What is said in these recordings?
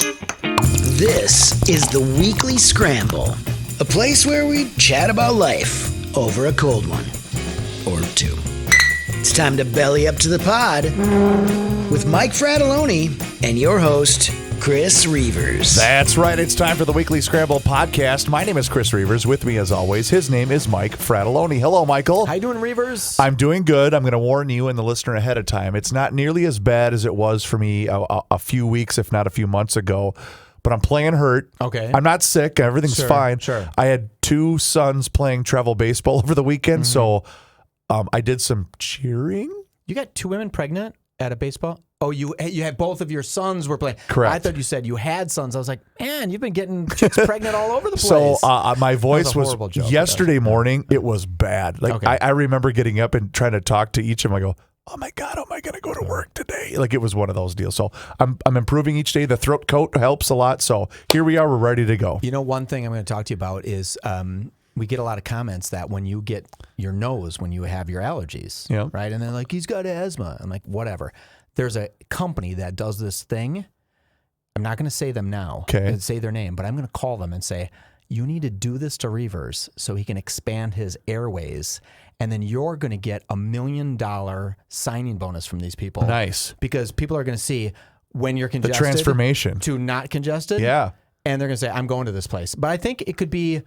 This is the Weekly Scramble, a place where we chat about life over a cold one or two. It's time to belly up to the pod with Mike Fratelloni and your host, Chris Reuvers. That's right. It's time for the Weekly Scramble podcast. My name is Chris Reuvers. With me, as always, his name is Mike Fratelloni. Hello, Michael. How you doing, Reuvers? I'm doing good. I'm going to warn you and the listener ahead of time. It's not nearly as bad as it was for me a few weeks, if not a few months ago. But I'm playing hurt. Okay. I'm not sick. Everything's fine. Sure. I had two sons playing travel baseball over the weekend, so I did some cheering. You got two women pregnant at a baseball? Oh, you had both of your sons were playing. Correct. I thought you said you had sons. I was like, man, you've been getting chicks pregnant all over the place. So my voice was horrible joke, yesterday morning. It was bad. Like Okay. I remember getting up and trying to talk to each of them. I go, oh my God, am I going to go to work today? Like it was one of those deals. So I'm improving each day. The throat coat helps a lot. So here we are. We're ready to go. You know, one thing I'm going to talk to you about is we get a lot of comments that when you get your nose, when you have your allergies, Yeah. right? And they're like, he's got asthma. I'm like, whatever. There's a company that does this thing. I'm not going to say them now, say their name, but I'm going to call them and say, you need to do this to Reuvers so he can expand his airways. And then you're going to get $1 million signing bonus from these people. Nice. Because people are going to see when you're The congested transformation. to not congested. Yeah. And they're going to say, I'm going to this place. But I think it could be,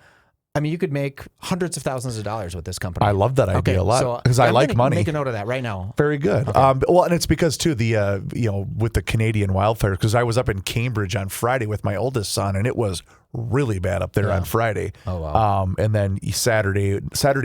I mean, you could make hundreds of thousands of dollars with this company. I love that idea a lot because I like money. Make a note of that right now. Very good. Okay. Well, and it's because too with the Canadian wildfires, because I was up in Cambridge on Friday with my oldest son, and it was really bad up there on Friday. Oh wow. And then Saturday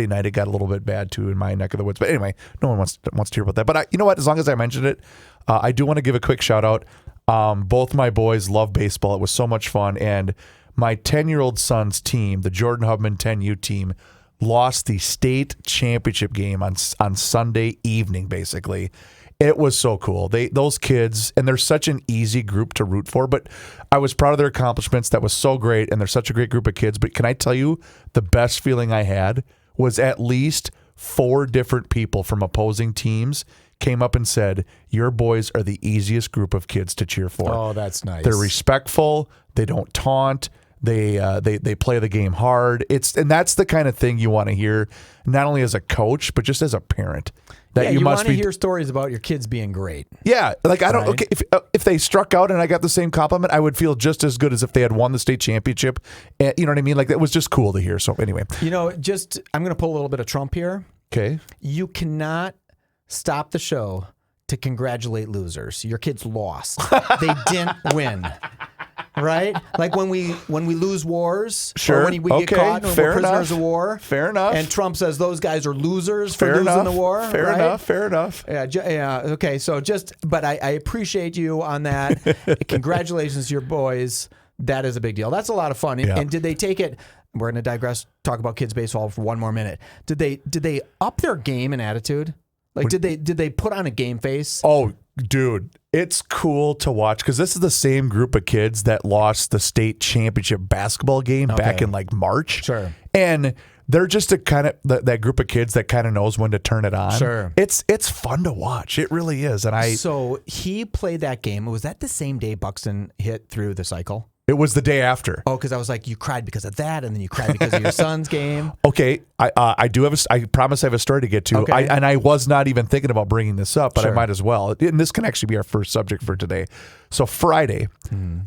night it got a little bit bad too in my neck of the woods. But anyway, no one wants to hear about that. But you know what? As long as I mentioned it, I do want to give a quick shout out. Both my boys love baseball. It was so much fun, and my 10-year-old son's team, the Jordan Hubman 10U team, lost the state championship game on Sunday evening, basically. It was so cool. Those kids, and they're such an easy group to root for, but I was proud of their accomplishments. That was so great, and they're such a great group of kids. But can I tell you, the best feeling I had was at least 4 different people from opposing teams came up and said, your boys are the easiest group of kids to cheer for. Oh, that's nice. They're respectful. They don't taunt. They play the game hard. And that's the kind of thing you want to hear, not only as a coach, but just as a parent. That you must want to hear stories about your kids being great. Yeah, like I don't. Right? Okay, if they struck out and I got the same compliment, I would feel just as good as if they had won the state championship. And, you know what I mean? Like that was just cool to hear. So anyway, You know, I'm going to pull a little bit of Trump here. okay. You cannot stop the show to congratulate losers. Your kids lost. They didn't win. Right? Like when we lose wars, Sure. or when we get Okay. caught when Fair we're prisoners enough. of war. Fair enough. And Trump says those guys are losers for Fair losing enough. the war. Fair right? enough. Fair enough. Yeah. Okay. So but I appreciate you on that. Congratulations to your boys. That is a big deal. That's a lot of fun. Yeah. And did they take it? We're going to digress. Talk about kids baseball for one more minute. Did they up their game and attitude? Like did they put on a game face? Oh, dude, it's cool to watch because this is the same group of kids that lost the state championship basketball game back in like March. Sure. And they're just a kind of that group of kids that kind of knows when to turn it on. Sure. It's fun to watch. It really is. And So he played that game. Was that the same day Buxton hit through the cycle? it was the day after. Oh, because I was like, you cried because of that, and then you cried because of your son's game. Okay, I do have. I promise I have a story to get to. Okay. I was not even thinking about bringing this up, but I Sure. might as well. And this can actually be our first subject for today. So Friday,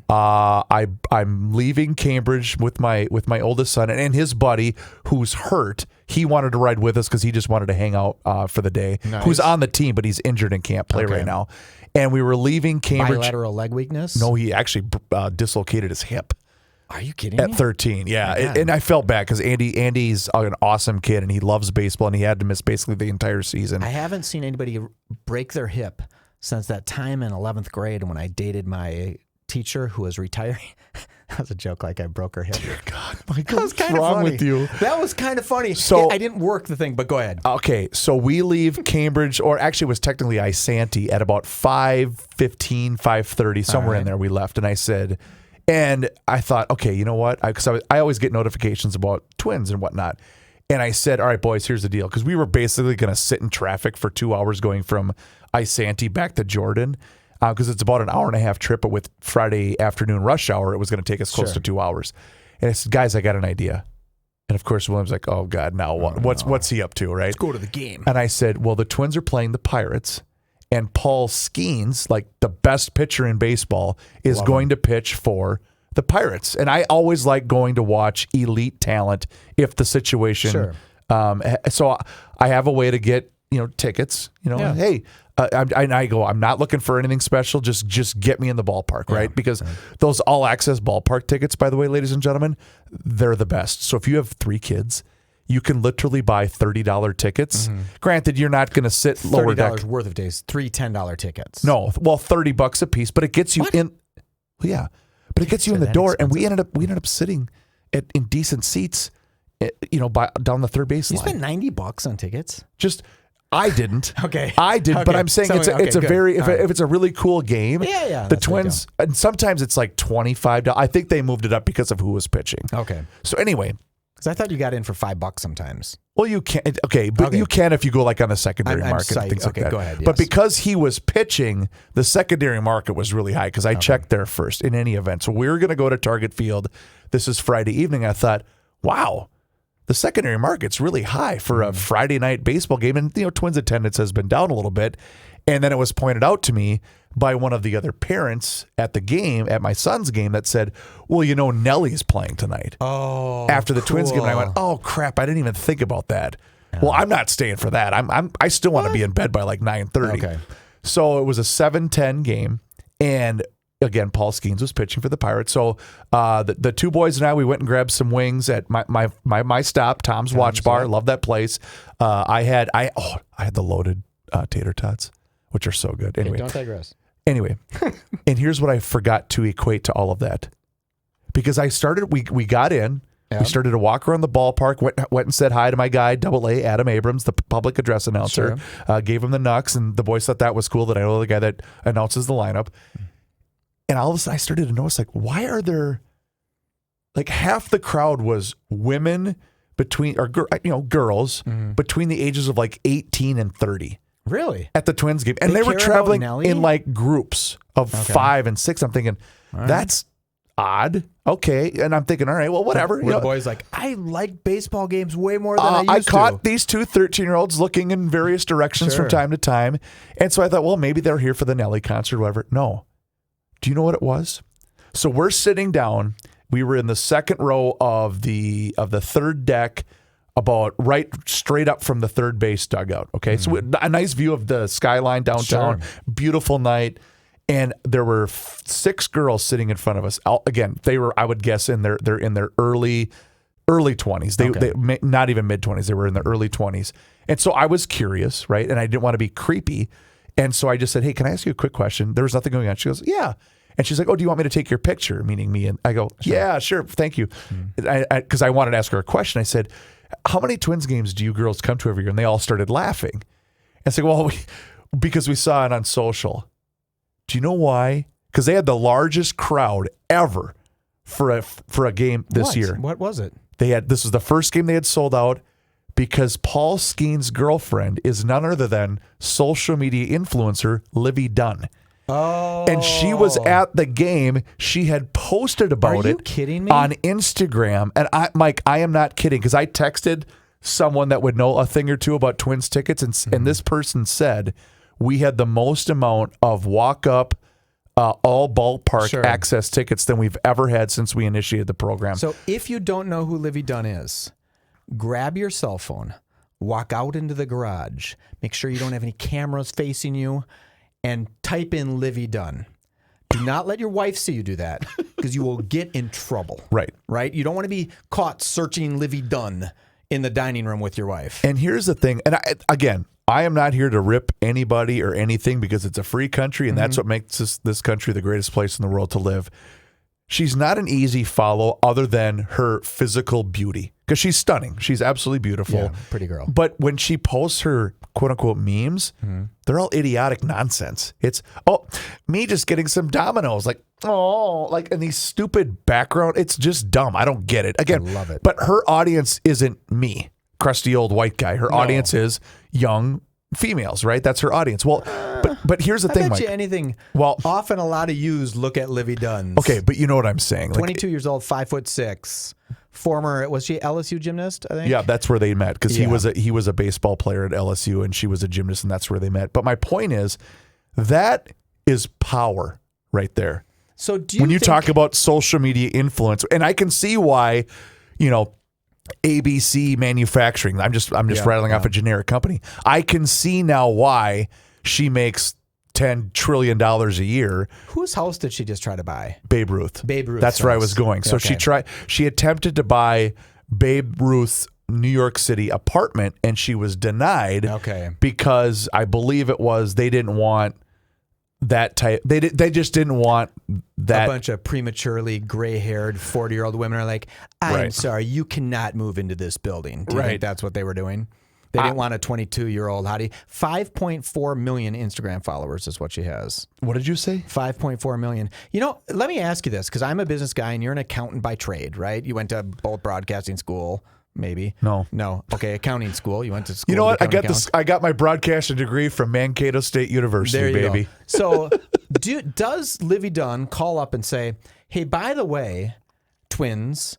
I'm leaving Cambridge with my oldest son and his buddy who's hurt. He wanted to ride with us because he just wanted to hang out for the day. Nice. Who's on the team, but he's injured and can't play right now. And we were leaving Cambridge. Bilateral leg weakness? No, he actually dislocated his hip. Are you kidding At me? 13, yeah. Man. And I felt bad because Andy's an awesome kid and he loves baseball and he had to miss basically the entire season. I haven't seen anybody break their hip since that time in 11th grade when I dated my teacher who was retiring. That was a joke, like I broke her hip. Dear God, Michael, That was what's kind of wrong funny. with you? That was kind of funny. So- I didn't work the thing, but go ahead. Okay, so we leave Cambridge, or actually it was technically Isanti, at about 5:15, 5:30, somewhere in there we left. And I said, and I thought, okay, you know what? Because I always get notifications about twins and whatnot. And I said, all right, boys, here's the deal. Because we were basically going to sit in traffic for 2 hours going from Isanti back to Jordan. because it's about an hour and a half trip, but with Friday afternoon rush hour, it was going to take us close to 2 hours. And I said, guys, I got an idea. And of course, William's like, oh God, now what? What's he up to, right? Let's go to the game. And I said, well, the Twins are playing the Pirates, and Paul Skeens, like the best pitcher in baseball, is going to pitch for the Pirates. And I always like going to watch elite talent if the situation. Sure. So I have a way to get tickets. Hey, I go, I'm not looking for anything special. Just get me in the ballpark, right? Because those all access ballpark tickets, by the way, ladies and gentlemen, they're the best. So if you have 3 kids, you can literally buy $30 tickets. Granted, you're not going to sit lower deck. $30 worth of days, 3 $10 tickets. No, well, $30 a piece, but it gets you in. Well, yeah, but it gets you in the door, and we ended up sitting in decent seats, down the third base line. You spent $90 on tickets. I didn't. Okay. I did, okay. but I'm saying it's a very if it's a really cool game. Yeah. The Twins, and sometimes it's like $25. I think they moved it up because of who was pitching. Okay. So anyway, because I thought you got in for $5 sometimes. Well, you can. Okay, but you can if you go like on the secondary market and things like that. Go ahead. Yes. But because he was pitching, the secondary market was really high because I checked there first in any event. So we were going to go to Target Field. This is Friday evening. I thought, wow. The secondary market's really high for a Friday night baseball game. And, Twins attendance has been down a little bit. And then it was pointed out to me by one of the other parents at the game, at my son's game, that said, well, Nellie's playing tonight. Oh, after the Twins game. And I went, oh, crap, I didn't even think about that. Well, I'm not staying for that. I still want to be in bed by like 9:30. Okay. So it was a 7-10 game. And again, Paul Skeens was pitching for the Pirates. So the 2 boys and I, we went and grabbed some wings at my stop, Tom's Watch Bar. Love that place. I had the loaded tater tots, which are so good. Anyway, don't digress. Anyway, and here's what I forgot to equate to all of that, because we got in. Yeah. We started to walk around the ballpark, went and said hi to my guy, AA Adam Abrams, the public address announcer. Sure. Gave him the knucks, and the boys thought that was cool that I know the guy that announces the lineup. And all of a sudden I started to notice, why are there, half the crowd was women girls between the ages of 18 and 30. Really? At the Twins game. And they were traveling in groups of 5 and 6. I'm thinking, that's odd. Okay. And I'm thinking, all right, well, whatever. The boy's like, I like baseball games way more than I used to. I caught these 2 13-year-olds looking in various directions from time to time. And so I thought, well, maybe they're here for the Nelly concert or whatever. No. Do you know what it was? So we're sitting down. We were in the second row of the third deck, about right straight up from the third base dugout. Okay, so a nice view of the skyline downtown. Sure. Beautiful night, and there were 6 girls sitting in front of us. Again, they were, I would guess, they're in their early 20s. They not even mid 20s. They were in their early 20s, and so I was curious, right? And I didn't want to be creepy. And so I just said, hey, can I ask you a quick question? There was nothing going on. She goes, yeah. And she's like, oh, do you want me to take your picture? Meaning me. And I go, yeah, sure. Thank you. Because I wanted to ask her a question. I said, how many Twins games do you girls come to every year? And they all started laughing. And I said, well, because we saw it on social. Do you know why? Because they had the largest crowd ever for a game this year. What was it? This was the first game they had sold out. Because Paul Skeens' girlfriend is none other than social media influencer Livvy Dunne. Oh. And she was at the game. She had posted about it. Are you kidding me? On Instagram. And Mike, I am not kidding, because I texted someone that would know a thing or two about Twins tickets, and this person said we had the most amount of walk-up all ballpark access tickets than we've ever had since we initiated the program. So if you don't know who Livvy Dunne is, grab your cell phone, walk out into the garage, make sure you don't have any cameras facing you, and type in Livvy Dunne. Do not let your wife see you do that, because you will get in trouble. Right? You don't want to be caught searching Livvy Dunne in the dining room with your wife. And here's the thing, and I am not here to rip anybody or anything, because it's a free country, and that's what makes this country the greatest place in the world to live. She's not an easy follow other than her physical beauty, because she's stunning. She's absolutely beautiful. Yeah, pretty girl. But when she posts her quote-unquote memes, they're all idiotic nonsense. It's, me just getting some Dominoes. And these stupid background. It's just dumb. I don't get it. Again, I love it. But her audience isn't me, crusty old white guy. Her audience is young females, right? That's her audience. Well, but here's the thing, bet Mike. you anything. Well, often a lot of yous look at Livvy Dunne. Okay, but you know what I'm saying. 22 years old, 5'6". Former, was she LSU gymnast, I think? Yeah, that's where they met because he was a baseball player at LSU and she was a gymnast, and that's where they met. But my point is, that is power right there. So do you when you talk about social media influence, and I can see why, ABC Manufacturing. I'm just rattling off a generic company. I can see now why she makes $10 trillion a year. Whose house did she just try to buy? Babe Ruth. Babe Ruth. That's where I was going. So she attempted to buy Babe Ruth's New York City apartment, and she was denied. Okay. Because I believe it was they didn't want that type. They just didn't want that. A bunch of prematurely gray-haired 40-year-old women are like, I'm sorry, you cannot move into this building. Do you think that's what they were doing? They didn't want a 22-year-old hottie. 5.4 million Instagram followers is what she has. What did you say? 5.4 million. Let me ask you this, because I'm a business guy and you're an accountant by trade, right? You went to both broadcasting school, maybe. No. Okay, accounting school. You went to school. You know what? I got my broadcasting degree from Mankato State University, there you baby. Go. So does Livvy Dunne call up and say, hey, by the way, twins,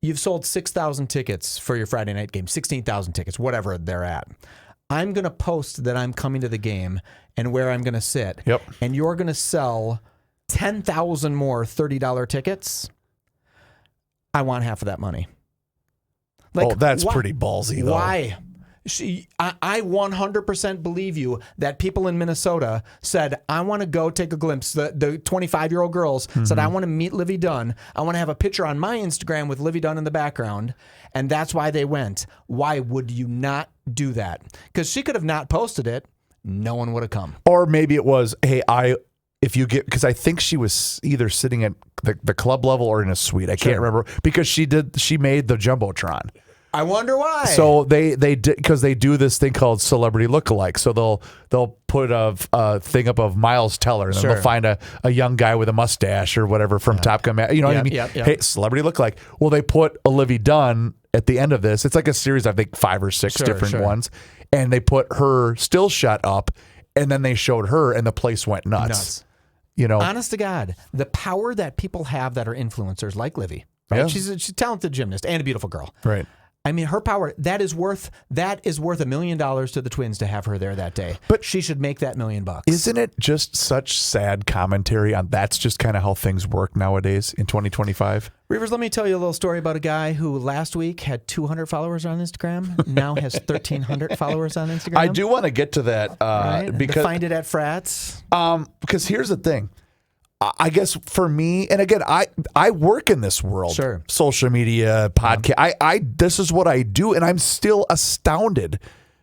you've sold 6,000 tickets for your Friday night game, 16,000 tickets, whatever they're at. I'm going to post that I'm coming to the game and where I'm going to sit. Yep. And you're going to sell 10,000 more $30 tickets. I want half of that money. That's pretty ballsy, though. Why? I 100% believe you that people in Minnesota said, I want to go take a glimpse. The 25-year-old girls said, I want to meet Livvy Dunne. I want to have a picture on my Instagram with Livvy Dunne in the background. And that's why they went. Why would you not do that? Because she could have not posted it. No one would have come. Or maybe it was, hey, because I think she was either sitting at the club level or in a suite. I can't remember, because she made the Jumbotron. I wonder why. So they did, because they do this thing called celebrity lookalike. So they'll put a thing up of Miles Teller, and then they'll find a young guy with a mustache or whatever from Top Gun. You know what I mean? Hey, celebrity lookalike. Well, they put a Livvy Dunne at the end of this. It's like a series, I think 5 or 6 different ones, and they put her still shut up, and then they showed her, and the place went nuts. Honest to God, the power that people have that are influencers like Livvy. Right? Yeah. She's a talented gymnast and a beautiful girl. Right. I mean, her power, that is worth $1 million to the Twins to have her there that day. But she should make that $1 million. Isn't it just such sad commentary on that's just kind of how things work nowadays in 2025? Reuvers, let me tell you a little story about a guy who last week had 200 followers on Instagram, now has 1,300 followers on Instagram. I do want to get to that. Because find it at frats. Because here's the thing. I guess for me, and again, I work in this world, social media, podcast. This is what I do, and I'm still astounded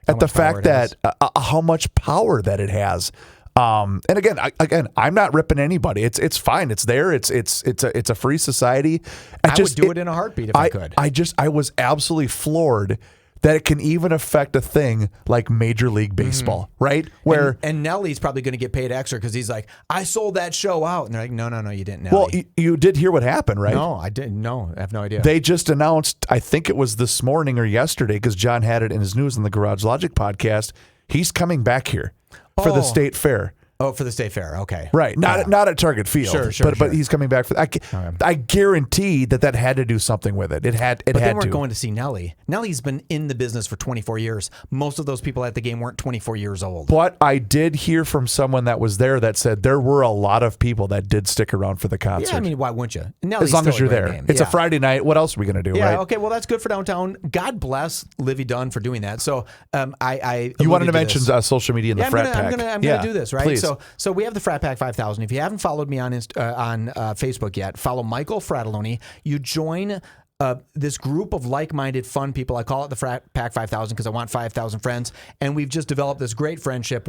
at the fact that how much power that it has. And again, I'm not ripping anybody. It's fine. It's there. It's a free society. I would do it in a heartbeat if I could. I was absolutely floored that it can even affect a thing like Major League Baseball, right? Where and Nelly's probably going to get paid extra because he's like, I sold that show out, and they're like, no, you didn't. Nelly. Well, you did hear what happened, right? No, I didn't. No, I have no idea. They just announced, I think it was this morning or yesterday, because John had it in his news on the Garage Logic podcast. He's coming back here for the state fair. Oh, for the state fair. Okay. Right. Not at Target Field. But he's coming back for I guarantee that had to do something with it. But they weren't going to see Nelly. Nelly's been in the business for 24 years. Most of those people at the game weren't 24 years old. But I did hear from someone that was there that said there were a lot of people that did stick around for the concert. Yeah, I mean, why wouldn't you? Nelly's as long as you're there. Name. It's a Friday night. What else are we going to do, right? Okay, well, that's good for downtown. God bless Livvy Dunne for doing that. So you wanted to mention social media in the Frat Pack. I'm going to do this, right? Please. So we have the Frat Pack 5000. If you haven't followed me on Facebook yet, follow Michael Fratelloni. You join this group of like-minded, fun people. I call it the Frat Pack 5000 because I want 5,000 friends. And we've just developed this great friendship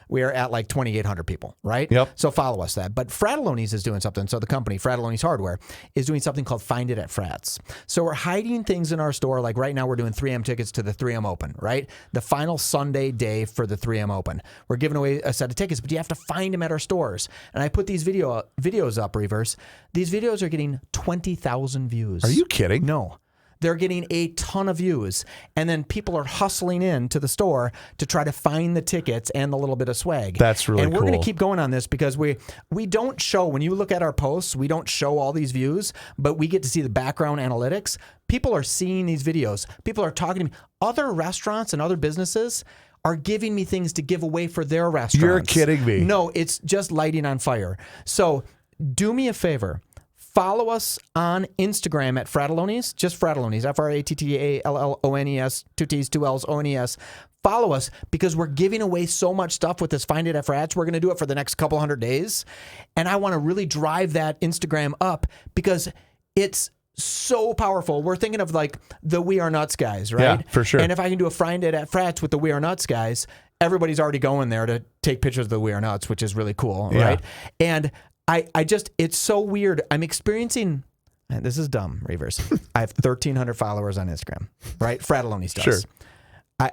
we are at like 2,800 people, right? Yep. So follow us that. But Fratelloni's is doing something. So the company, Fratelloni's Hardware, is doing something called Find It at Frats. So we're hiding things in our store. Like right now we're doing 3M tickets to the 3M Open, right? The final Sunday day for the 3M Open. We're giving away a set of tickets, but you have to find them at our stores. And I put these videos up, Reuvers. These videos are getting 20,000 views. Are you kidding? No. they're getting a ton of views. And then people are hustling in to the store to try to find the tickets and the little bit of swag. That's really cool. And we're going to keep going on this because we don't show, when you look at our posts, we don't show all these views, but we get to see the background analytics. People are seeing these videos. People are talking to me. Other restaurants and other businesses are giving me things to give away for their restaurants. You're kidding me. No, it's just lighting on fire. So do me a favor. Follow us on Instagram at Frattallones, just Frattallones, Frattallones, 2 T's, 2 L's, O-N-E-S. Follow us because we're giving away so much stuff with this Find It at Frats. We're going to do it for the next couple hundred days. And I want to really drive that Instagram up because it's so powerful. We're thinking of like the We Are Nuts guys, right? Yeah, for sure. And if I can do a Find It at Frats with the We Are Nuts guys, everybody's already going there to take pictures of the We Are Nuts, which is really cool, right? And I just, it's so weird. I'm experiencing, and this is dumb, Reuvers. I have 1,300 followers on Instagram, right? Frattallones does. Sure.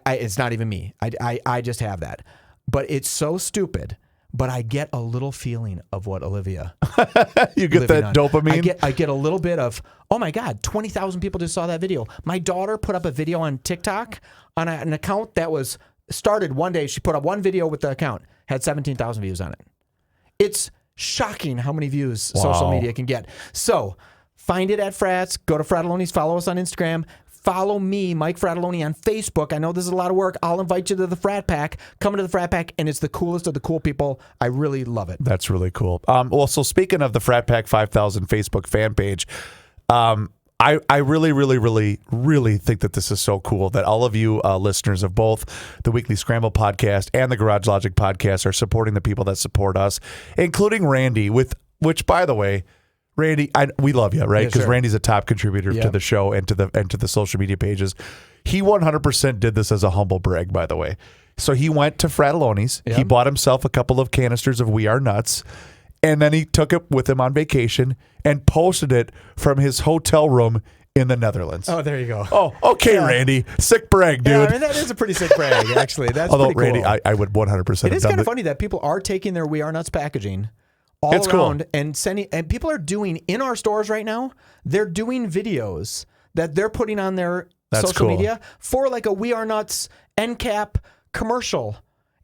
It's not even me. I just have that. But it's so stupid. But I get a little feeling of what Olivia. You get that dopamine? I get a little bit of, oh my God, 20,000 people just saw that video. My daughter put up a video on TikTok on an account that was started one day. She put up one video with the account, had 17,000 views on it. It's shocking how many views social media can get. So Find It at Frats. Go to Frattallones. Follow us on Instagram. Follow me, Mike Frattallone, on Facebook. I know this is a lot of work. I'll invite you to the Frat Pack. Come to the Frat Pack, and it's the coolest of the cool people. I really love it. That's really cool. Well, so speaking of the Frat Pack 5000 Facebook fan page, I really, really, really, really think that this is so cool that all of you listeners of both the Weekly Scramble podcast and the Garage Logic podcast are supporting the people that support us, including Randy, which, by the way, Randy, we love you, right? Because sure. Randy's a top contributor to the show and to the social media pages. He 100% did this as a humble brag, by the way. So he went to Frattallones. Yep. He bought himself a couple of canisters of We Are Nuts, and then he took it with him on vacation and posted it from his hotel room in the Netherlands. Oh, there you go. Oh, okay, yeah. Randy. Sick brag, dude. Yeah, I mean, that is a pretty sick brag, actually. That's Although, pretty cool. Randy, I would 100% It is kind of funny that people are taking their We Are Nuts packaging all around cool. and sending, and people are doing in our stores right now. They're doing videos that they're putting on their social media for like a We Are Nuts end cap commercial.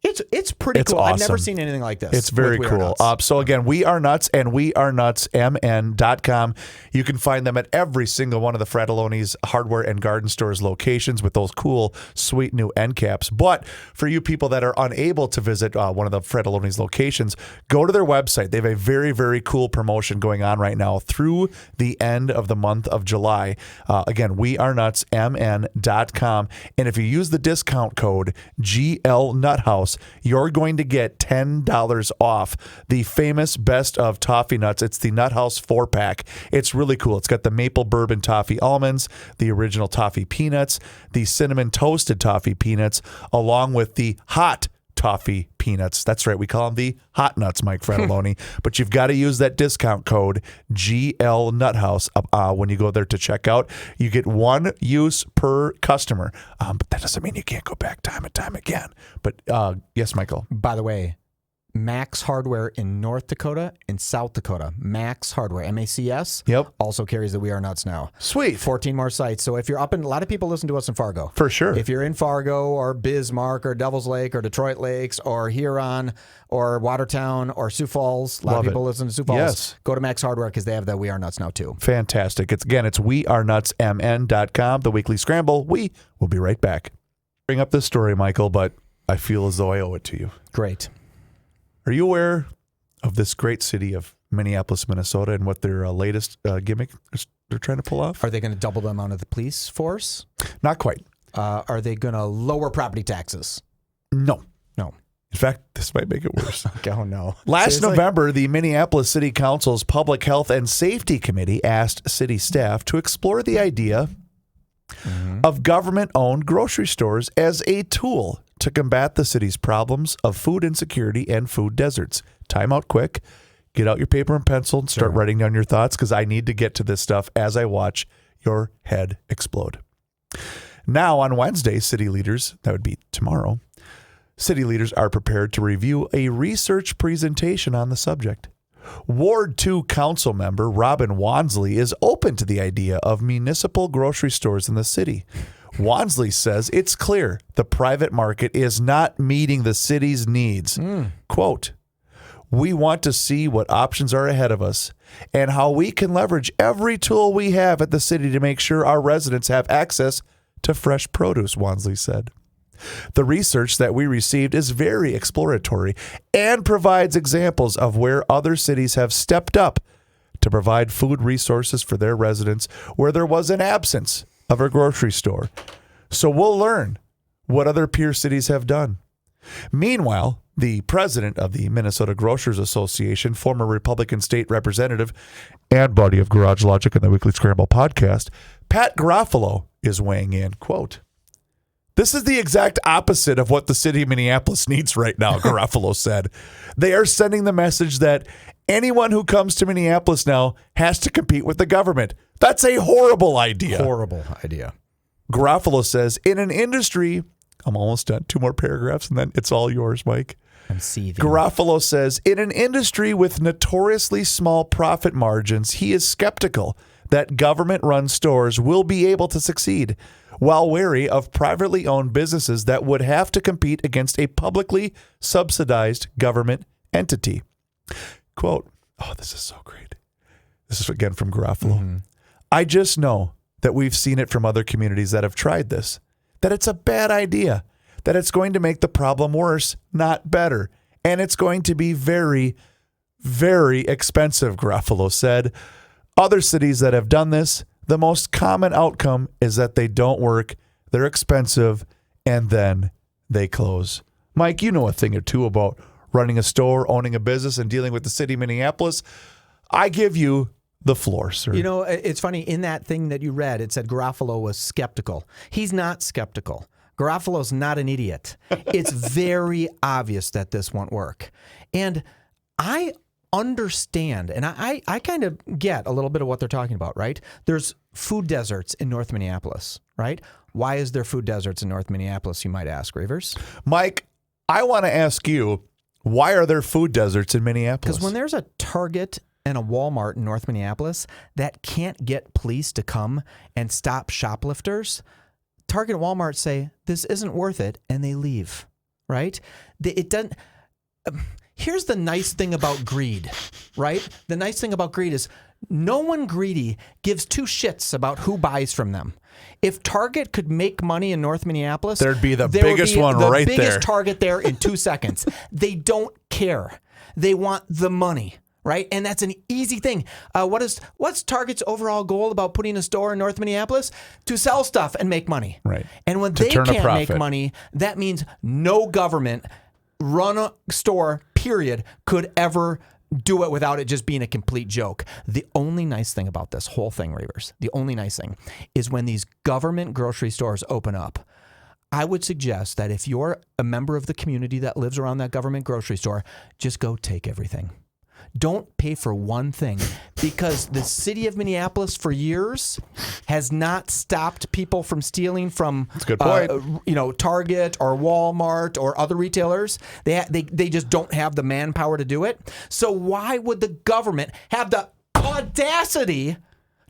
It's pretty cool. Awesome. I've never seen anything like this. It's very cool. So again, We Are Nuts and wearenutsmn.com. You can find them at every single one of the Frattallones hardware and garden stores locations with those cool, sweet new end caps. But for you people that are unable to visit one of the Frattallones locations, go to their website. They have a very, very cool promotion going on right now through the end of the month of July. Again, wearenutsmn.com. And if you use the discount code GLNuthouse, you're going to get $10 off the famous Best of Toffee Nuts. It's the Nut House 4-pack. It's really cool. It's got the maple bourbon toffee almonds, the original toffee peanuts, the cinnamon toasted toffee peanuts, along with the hot toffee peanuts. That's right. We call them the hot nuts, Mike Frattallone. But you've got to use that discount code GLNuthouse when you go there to check out. You get one use per customer. But that doesn't mean you can't go back time and time again. But yes, Michael. By the way, Max Hardware in North Dakota and South Dakota. Max Hardware, MACS. Yep. Also carries the We Are Nuts now. Sweet. 14 more sites. So if you're up in, a lot of people listen to us in Fargo. For sure. If you're in Fargo or Bismarck or Devil's Lake or Detroit Lakes or Huron or Watertown or Sioux Falls, a lot of people listen to Sioux Falls. Yes. Go to Max Hardware because they have the We Are Nuts now too. Fantastic. It's wearenutsmn.com, the Weekly Scramble. We will be right back. Bring up this story, Michael, but I feel as though I owe it to you. Great. Are you aware of this great city of Minneapolis, Minnesota, and what their latest gimmick they're trying to pull off? Are they going to double the amount of the police force? Not quite. Are they going to lower property taxes? No. No. In fact, this might make it worse. Oh, no. Last November, the Minneapolis City Council's Public Health and Safety Committee asked city staff to explore the idea of government-owned grocery stores as a tool to combat the city's problems of food insecurity and food deserts. Time out quick. Get out your paper and pencil and start writing down your thoughts because I need to get to this stuff as I watch your head explode. Now, on Wednesday, city leaders, that would be tomorrow, city leaders are prepared to review a research presentation on the subject. Ward 2 council member Robin Wonsley is open to the idea of municipal grocery stores in the city. Wonsley says it's clear the private market is not meeting the city's needs. Quote, "We want to see what options are ahead of us and how we can leverage every tool we have at the city to make sure our residents have access to fresh produce," Wonsley said. "The research that we received is very exploratory and provides examples of where other cities have stepped up to provide food resources for their residents where there was an absence of a grocery store. So we'll learn what other peer cities have done." Meanwhile, the president of the Minnesota Grocers Association, former Republican state representative and buddy of Garage Logic and the Weekly Scramble podcast, Pat Garofalo, is weighing in. Quote, "This is the exact opposite of what the city of Minneapolis needs right now," Garofalo said. "They are sending the message that anyone who comes to Minneapolis now has to compete with the government. That's a horrible idea." Horrible idea. Garofalo says, in an industry, I'm almost done, 2 more paragraphs, and then it's all yours, Mike. I'm seething. Garofalo says, in an industry with notoriously small profit margins, he is skeptical that government-run stores will be able to succeed, while wary of privately owned businesses that would have to compete against a publicly subsidized government entity. Quote, oh, this is so great. This is again from Garofalo. "I just know that we've seen it from other communities that have tried this, that it's a bad idea, that it's going to make the problem worse, not better. And it's going to be very, very expensive," Garofalo said. "Other cities that have done this, the most common outcome is that they don't work, they're expensive, and then they close." Mike, you know a thing or two about running a store, owning a business, and dealing with the city of Minneapolis. I give you the floor, sir. You know, it's funny. In that thing that you read, it said Garofalo was skeptical. He's not skeptical. Garofalo's not an idiot. It's very obvious that this won't work. And I understand, and I kind of get a little bit of what they're talking about, right? There's food deserts in North Minneapolis, right? Why is there food deserts in North Minneapolis, you might ask, Reuvers? Mike, I want to ask you, why are there food deserts in Minneapolis? Because when there's a Target and a Walmart in North Minneapolis that can't get police to come and stop shoplifters, Target and Walmart say, this isn't worth it, and they leave, right? It doesn't... Here's the nice thing about greed, right? The nice thing about greed is no one greedy gives 2 shits about who buys from them. If Target could make money in North Minneapolis, there'd be the biggest one right there. The biggest Target there in 2 seconds. They don't care. They want the money, right? And that's an easy thing. What's Target's overall goal about putting a store in North Minneapolis? To sell stuff and make money. Right. And when they can't make money, that means no government run a store, period, could ever do it without it just being a complete joke. The only nice thing about this whole thing, Reuvers, the only nice thing is when these government grocery stores open up, I would suggest that if you're a member of the community that lives around that government grocery store, just go take everything. Don't pay for one thing, because the city of Minneapolis for years has not stopped people from stealing from That's a good point. Target or Walmart or other retailers. They just don't have the manpower to do it. So why would the government have the audacity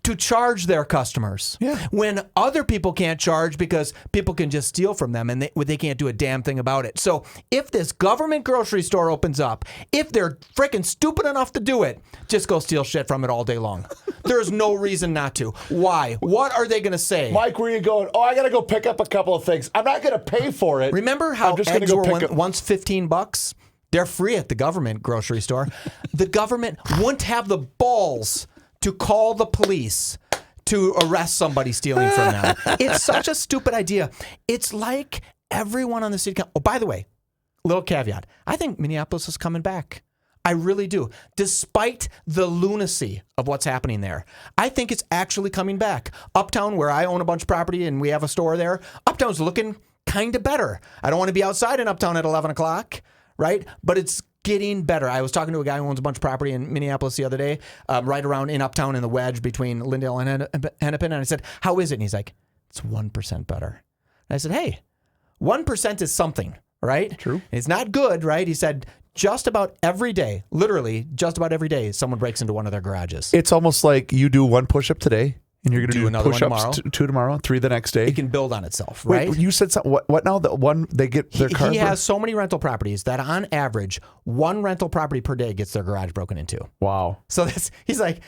to charge their customers when other people can't charge because people can just steal from them and they can't do a damn thing about it? So if this government grocery store opens up, if they're freaking stupid enough to do it, just go steal shit from it all day long. There's no reason not to. Why? What are they going to say? Mike, where are you going? Oh, I got to go pick up a couple of things. I'm not going to pay for it. Remember how eggs were once $15? They're free at the government grocery store. The government wouldn't have the balls to call the police to arrest somebody stealing from them. It's such a stupid idea. It's like everyone on the city council. Oh, by the way, little caveat. I think Minneapolis is coming back. I really do. Despite the lunacy of what's happening there, I think it's actually coming back. Uptown, where I own a bunch of property and we have a store there, Uptown's looking kind of better. I don't want to be outside in Uptown at 11 o'clock, right? But it's getting better. I was talking to a guy who owns a bunch of property in Minneapolis the other day, right around in Uptown in the wedge between Lindale and Hennepin. And I said, how is it? And he's like, it's 1% better. And I said, hey, 1% is something, right? True. It's not good, right? He said, just about every day, literally just about every day, someone breaks into one of their garages. It's almost like you do one push-up today, and you're going to do another one push-ups two tomorrow, 3 the next day. It can build on itself, right? Wait, you said something. What now? The one they get their car. He has so many rental properties that on average, one rental property per day gets their garage broken into. Wow. So he's like,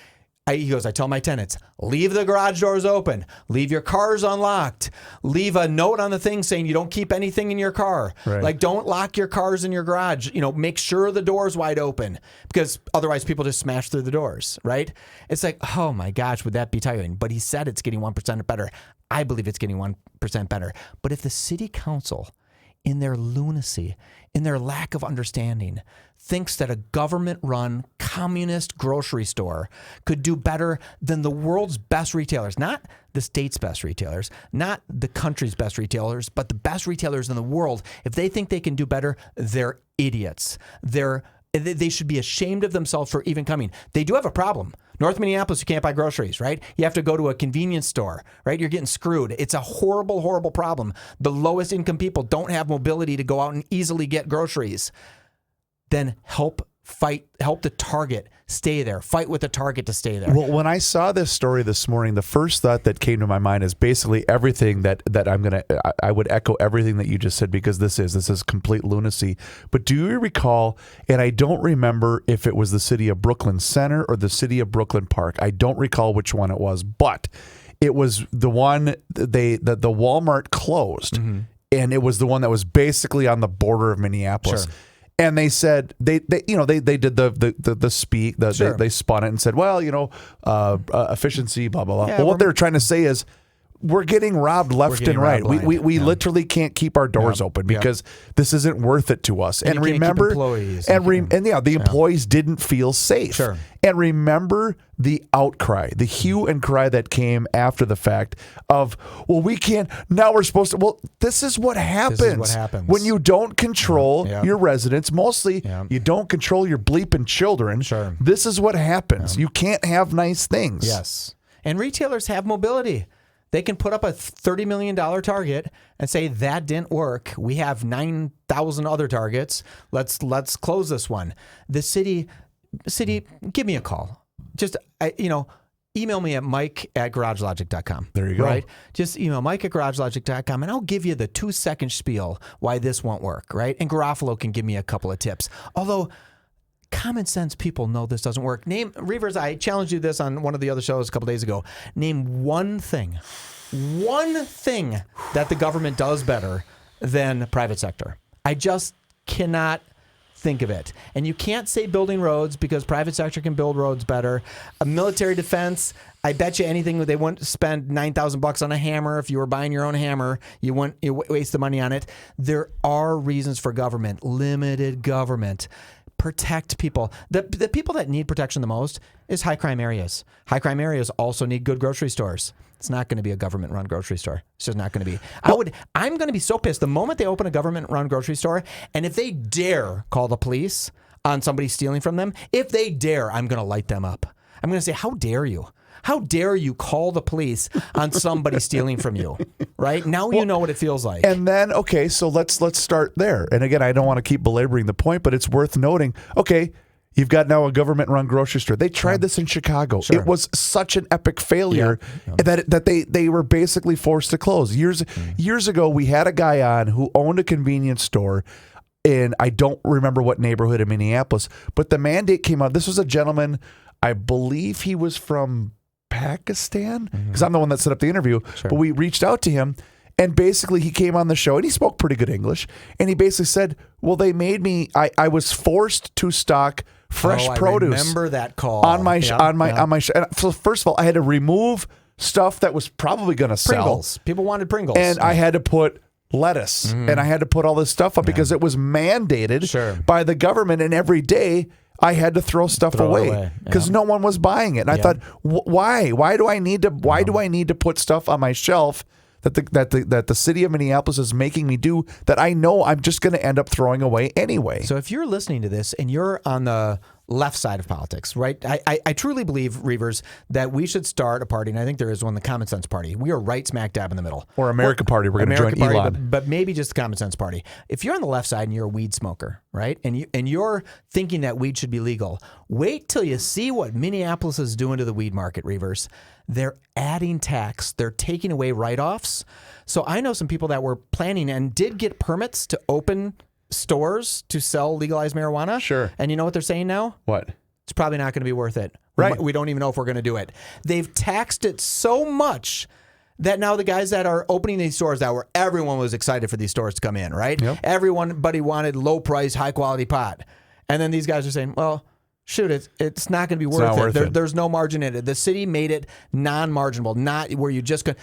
he goes, I tell my tenants, leave the garage doors open, leave your cars unlocked, leave a note on the thing saying you don't keep anything in your car. Right. Like, don't lock your cars in your garage. Make sure the door's wide open, because otherwise people just smash through the doors, right? It's like, oh my gosh, would that be tiring? But he said it's getting 1% better. I believe it's getting 1% better. But if the city council, in their lunacy, in their lack of understanding, thinks that a government-run communist grocery store could do better than the world's best retailers, not the state's best retailers, not the country's best retailers, but the best retailers in the world, if they think they can do better, they're idiots. They should be ashamed of themselves for even coming. They do have a problem. North Minneapolis, you can't buy groceries, right? You have to go to a convenience store, right? You're getting screwed. It's a horrible, horrible problem. The lowest income people don't have mobility to go out and easily get groceries. Then help the Target stay there. Fight with the Target to stay there. Well, when I saw this story this morning, the first thought that came to my mind is basically everything that I would echo everything that you just said, because this is complete lunacy. But do you recall, and I don't remember if it was the city of Brooklyn Center or the city of Brooklyn Park. I don't recall which one it was, but it was the one the Walmart closed, and it was the one that was basically on the border of Minneapolis. Sure. And they said they did the speak. Sure. They spun it and said, well, efficiency, blah blah blah. Yeah, well, what they're trying to say is, we're getting robbed left and right. We literally can't keep our doors open because this isn't worth it to us. And remember, employees the employees didn't feel safe. Sure. And remember the outcry, the hue and cry that came after the fact of, well, we can't, now we're supposed to. Well, this is what happens. This is what happens. When you don't control your residents. Mostly, you don't control your bleeping children. Sure. This is what happens. You can't have nice things. Yes. And retailers have mobility. They can put up a $30 million target and say, that didn't work. We have 9,000 other targets. Let's close this one. The city, give me a call. Just, email me at mike@garagelogic.com. There you go. Right? Just email mike@garagelogic.com, and I'll give you the 2-second spiel why this won't work, right? And Garofalo can give me a couple of tips. Although, common sense people know this doesn't work. Reuvers, I challenged you this on one of the other shows a couple days ago. Name one thing that the government does better than the private sector. I just cannot think of it. And you can't say building roads, because private sector can build roads better. A military defense, I bet you anything they wouldn't spend $9,000 on a hammer. If you were buying your own hammer, you wouldn't waste the money on it. There are reasons for government, limited government. Protect people. The people that need protection the most is high crime areas. High crime areas also need good grocery stores. It's not going to be a government-run grocery store. It's just not going to be. I'm going to be so pissed the moment they open a government-run grocery store, and if they dare call the police on somebody stealing from them, if they dare, I'm going to light them up. I'm going to say, how dare you? How dare you call the police on somebody stealing from you, right? Now you know what it feels like. And then, okay, so let's start there. And again, I don't want to keep belaboring the point, but it's worth noting, okay, you've got now a government-run grocery store. They tried this in Chicago. Sure. It was such an epic failure that they were basically forced to close. Years ago, we had a guy on who owned a convenience store, and I don't remember what neighborhood in Minneapolis, but the mandate came out. This was a gentleman, I believe he was from Pakistan, because I'm the one that set up the interview. Sure. But we reached out to him, and basically he came on the show, and he spoke pretty good English, and he basically said, well, they made me, I was forced to stock fresh produce. I remember that call on my show. So first of all, I had to remove stuff that was probably going to sell. Pringles. People wanted Pringles, and I had to put lettuce, and I had to put all this stuff up because it was mandated by the government, and every day I had to throw stuff away because no one was buying it. And I thought, why? Why do I need to put stuff on my shelf that the city of Minneapolis is making me do that I know I'm just going to end up throwing away anyway? So if you're listening to this and you're on the left side of politics, right? I truly believe, Reuvers, that we should start a party, and I think there is one, the Common Sense Party. We are right smack dab in the middle. Or America Party. We're going to join Party, Elon. but maybe just the Common Sense Party. If you're on the left side and you're a weed smoker, right, and you're thinking that weed should be legal, wait till you see what Minneapolis is doing to the weed market, Reuvers. They're adding tax. They're taking away write-offs. So I know some people that were planning and did get permits to open stores to sell legalized marijuana. Sure. And you know what they're saying now? What? It's probably not going to be worth it. Right. We don't even know if we're going to do it. They've taxed it so much that now the guys that are opening these stores everyone was excited for these stores to come in, right? Yep. Everybody wanted low price, high quality pot. And then these guys are saying, well, shoot, it's not going to be worth it. There's no margin in it. The city made it non-marginable, not where you just could.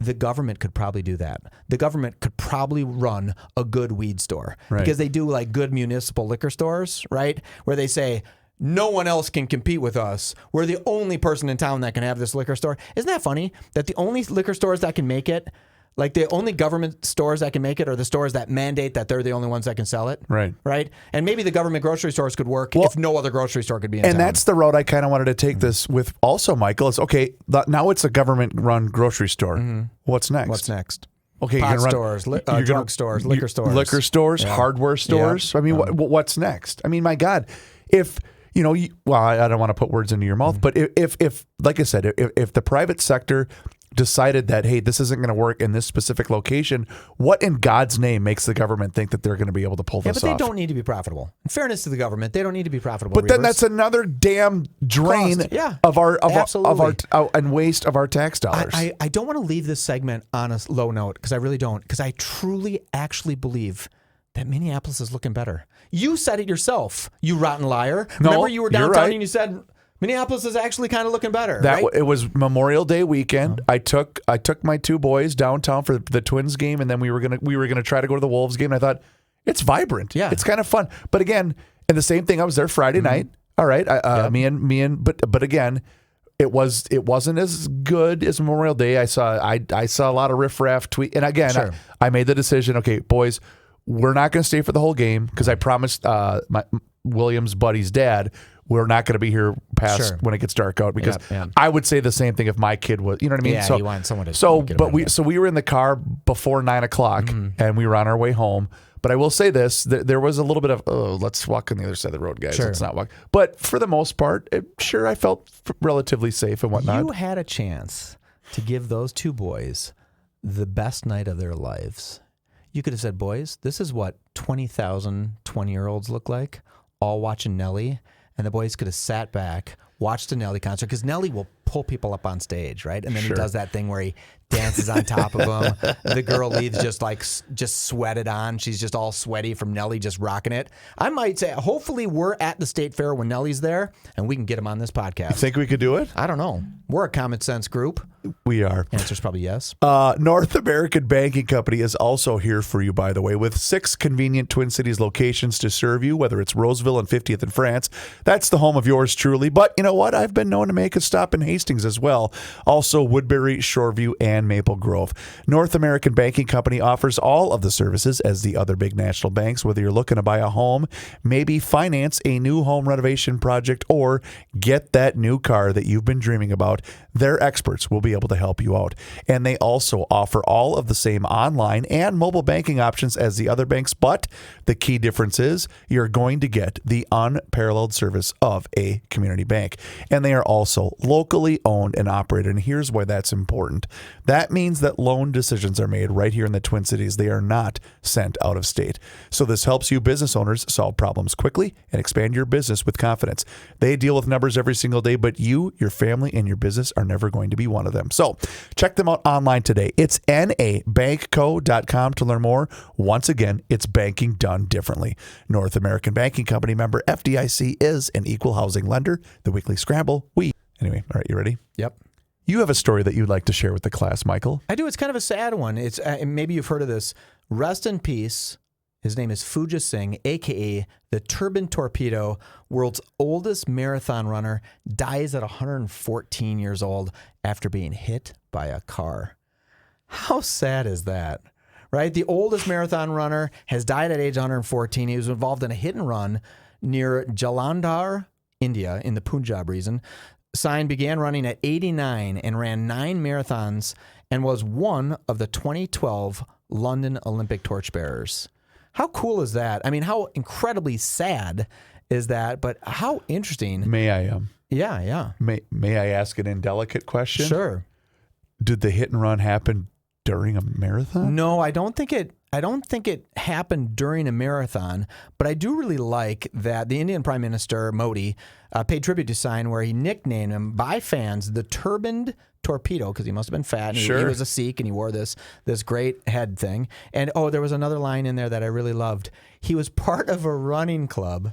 The government could probably do that. The government could probably run a good weed store because they do like good municipal liquor stores, right? Where they say, no one else can compete with us. We're the only person in town that can have this liquor store. Isn't that funny that the only liquor stores that can make it, like the only government stores that can make it are the stores that mandate that they're the only ones that can sell it? Right. Right? And maybe the government grocery stores could work if no other grocery store could be in town. And that's the road I kind of wanted to take this with also, Michael. Is okay, now it's a government-run grocery store. What's next? What's next? Okay, Pot stores, drug stores, liquor stores. Liquor stores, hardware stores. I mean, what's next? I mean, my God, if... I don't want to put words into your mouth, but if like I said, if the private sector decided that, hey, this isn't going to work in this specific location, what in God's name makes the government think that they're going to be able to pull this off? Yeah, but they don't need to be profitable. In fairness to the government, they don't need to be profitable. But then that's another damn drain of our and waste of our tax dollars. I don't want to leave this segment on a low note because I really don't, because I truly actually believe that Minneapolis is looking better. You said it yourself, you rotten liar. No, remember you were downtown right. and you said Minneapolis is actually kind of looking better. It was Memorial Day weekend. I took my two boys downtown for the Twins game, and then we were gonna try to go to the Wolves game. And I thought it's vibrant. Yeah, it's kind of fun. But again, and the same thing. I was there Friday night. All right, but again, it wasn't as good as Memorial Day. I saw a lot of riffraff tweet, and again, I made the decision. Okay, boys. We're not going to stay for the whole game because I promised my William's buddy's dad we're not going to be here past when it gets dark out because I would say the same thing if my kid was. You know what I mean? Yeah, you want someone to. We were in the car before 9 o'clock and we were on our way home. But I will say this: there was a little bit of let's walk on the other side of the road, guys. Let's not walk. But for the most part, I felt relatively safe and whatnot. You had a chance to give those two boys the best night of their lives. You could have said, boys, this is what 20,000 20-year-olds look like, all watching Nelly. And the boys could have sat back, watched a Nelly concert, because Nelly will pull people up on stage, right? And then he does that thing where he dances on top of them. The girl leaves just sweated on. She's just all sweaty from Nelly just rocking it. I might say, hopefully we're at the State Fair when Nelly's there, and we can get him on this podcast. You think we could do it? I don't know. We're a common sense group. We are. Answer's probably yes. North American Banking Company is also here for you, by the way, with 6 convenient Twin Cities locations to serve you, whether it's Roseville and 50th in France. That's the home of yours truly. But you know what? I've been known to make a stop in Hastings as well. Also Woodbury, Shoreview, and Maple Grove. North American Banking Company offers all of the services as the other big national banks, whether you're looking to buy a home, maybe finance a new home renovation project, or get that new car that you've been dreaming about. Their experts will be able to help you out. And they also offer all of the same online and mobile banking options as the other banks, but the key difference is you're going to get the unparalleled service of a community bank. And they are also locally owned and operated. And here's why that's important. That means that loan decisions are made right here in the Twin Cities. They are not sent out of state. So this helps you business owners solve problems quickly and expand your business with confidence. They deal with numbers every single day, but you, your family, and your business are never going to be one of them. So check them out online today. It's nabankco.com to learn more. Once again, it's banking done differently. North American Banking Company, member FDIC, is an equal housing lender. The Weekly Scramble. Anyway, all right, you ready? Yep. You have a story that you'd like to share with the class, Michael. I do. It's kind of a sad one. It's maybe you've heard of this. Rest in peace. His name is Fuja Singh, a.k.a. the Turban Torpedo, world's oldest marathon runner, dies at 114 years old after being hit by a car. How sad is that, right? The oldest marathon runner has died at age 114. He was involved in a hit and run near Jalandhar India, in the Punjab region. Sain began running at 89 and ran 9 marathons and was one of the 2012 London Olympic torchbearers. How cool is that? I mean, how incredibly sad is that? But how interesting. May I? Yeah. May I ask an indelicate question? Sure. Did the hit and run happen during a marathon? No, I don't think it happened during a marathon, but I do really like that the Indian Prime Minister, Modi, paid tribute to Sain, where he nicknamed him by fans the turbaned torpedo, because he must have been fat. And he was a Sikh, and he wore this great head thing. And, there was another line in there that I really loved. He was part of a running club,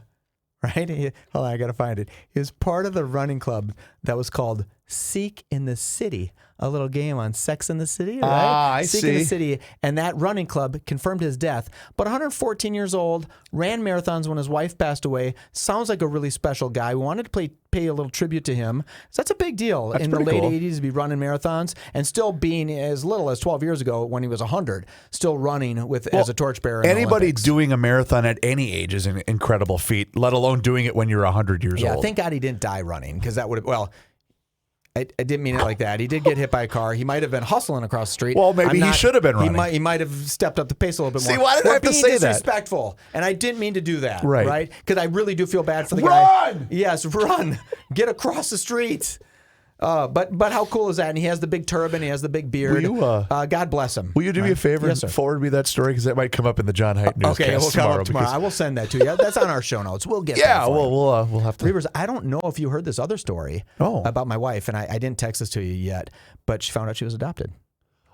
right? Hold on, I got to find it. He was part of the running club that was called Sikh in the City, a little game on Sex in the City, right? I Sikh see. in the City. And that running club confirmed his death. But 114 years old, ran marathons when his wife passed away. Sounds like a really special guy. We wanted to pay a little tribute to him. So that's a big deal in the late 80s to be running marathons and still being as little as 12 years ago when he was 100, still running as a torchbearer. Anybody doing a marathon at any age is an incredible feat, let alone doing it when you're 100 years old. Yeah, thank God he didn't die running, because that would have, I didn't mean it like that. He did get hit by a car. He might have been hustling across the street. Well, maybe he should have been running. He might have stepped up the pace a little bit more. See, why did I have to say that? Being disrespectful, and I didn't mean to do that. Right? Because I really do feel bad for the guy. Run! Yes, run. Get across the street. But how cool is that? And he has the big turban. He has the big beard. God bless him. Will you do me a favor and forward me that story, because that might come up in the John Height newscast Okay, we'll come up tomorrow. because- I will send that to you. That's on our show notes. We'll get. Yeah, that for you. we'll have to. Reuvers, I don't know if you heard this other story about my wife, and I didn't text this to you yet, but she found out she was adopted.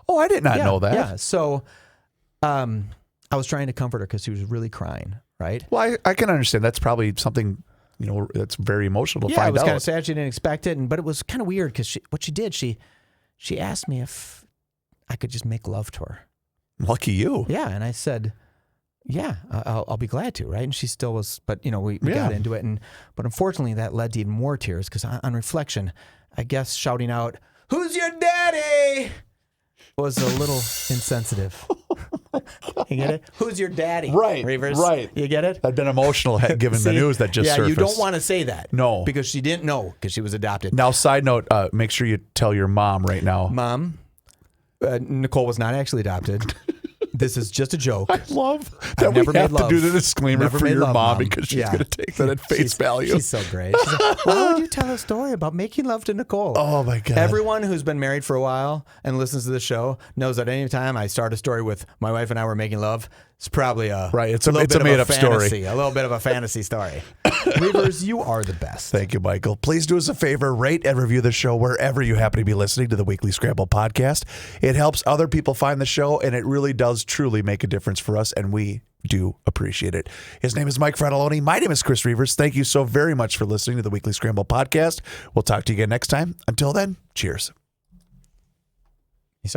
Oh, I did not know that. Yeah, so I was trying to comfort her because she was really crying, right? Well, I can understand. That's probably something, that's very emotional to find out. Yeah, it was kind of sad. She didn't expect it, but it was kind of weird because what she did, she asked me if I could just make love to her. Lucky you. Yeah, and I said, yeah, I'll be glad to, right? And she still was, but we got into it, but unfortunately that led to even more tears, because on reflection, I guess shouting out, "Who's your daddy?" was a little insensitive. You get it? Who's your daddy? Right, Reuvers? right. You get it? I've been emotional given the news that just surfaced. You don't want to say that. No. Because she didn't know, because she was adopted. Now, side note, make sure you tell your mom right now. Mom, Nicole was not actually adopted. This is just a joke. I love that we have to do the disclaimer for your mom, because she's going to take that at face value. She's so great. She's like, why would you tell a story about making love to Nicole? Oh, my God. Everyone who's been married for a while and listens to the show knows that any time I start a story with my wife and I were making love, it's probably it's a made-up story. A little bit of a fantasy story. Reuvers, you are the best. Thank you, Michael. Please do us a favor, rate and review the show wherever you happen to be listening to the Weekly Scramble podcast. It helps other people find the show, and it really does truly make a difference for us, and we do appreciate it. His name is Mike Fratelloni. My name is Chris Reuvers. Thank you so very much for listening to the Weekly Scramble podcast. We'll talk to you again next time. Until then, cheers.